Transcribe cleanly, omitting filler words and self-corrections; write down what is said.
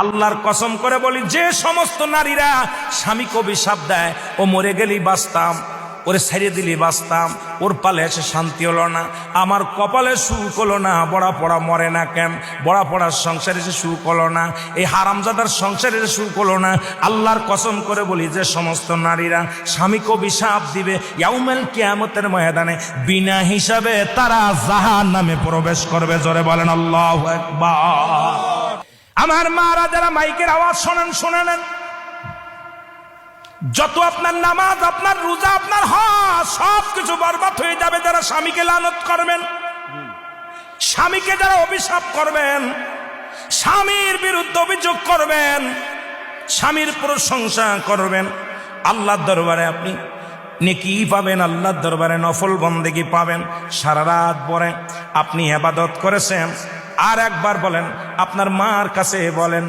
আল্লাহর কসম করে বলি, যে সমস্ত নারীরা স্বামীকে অভিশাপ দেয়, ও মরে গেলি বাঁচতাম, ওরে ছেড়ে দিলি বাঁচতাম, ওর পালে এসে শান্তি হলো না, আমার কপালে সুখ হলো না, বড়া পড়া মরে না কেন, বড়া পড়ার সংসারে এসে সুখ হলো না, এই হারামজাদার সংসারে এসে সুখ হলো না, আল্লাহর কসম করে বলি, যে সমস্ত নারীরা স্বামীকে অভিশাপ দিবে, ইয়াউমুল কিয়ামতের ময়দানে বিনা হিসাবে তারা জাহান্নামে প্রবেশ করবে। জোরে বলেন আল্লাহু আকবার। আমার মারা যারা মাইকের আওয়াজ শোনেন, শুনে নেন, যত আপনার নামাজ, আপনার রোজা, আপনার হজ সবকিছু বরবাদ হয়ে যাবে যারা স্বামীকে লানত করবেন, স্বামীকে যারা অভিশাপ করবেন, স্বামীর বিরুদ্ধে অভিযোগ করবেন, স্বামীর প্রশংসা করবেন। আল্লাহর দরবারে আপনি নেকি পাবেন, আল্লাহর দরবারে নফল বন্দেগী পাবেন। সারা রাত পরে আপনি ইবাদত করেছেন, আর একবার বলেন, আপনার মার কাছে বলেন,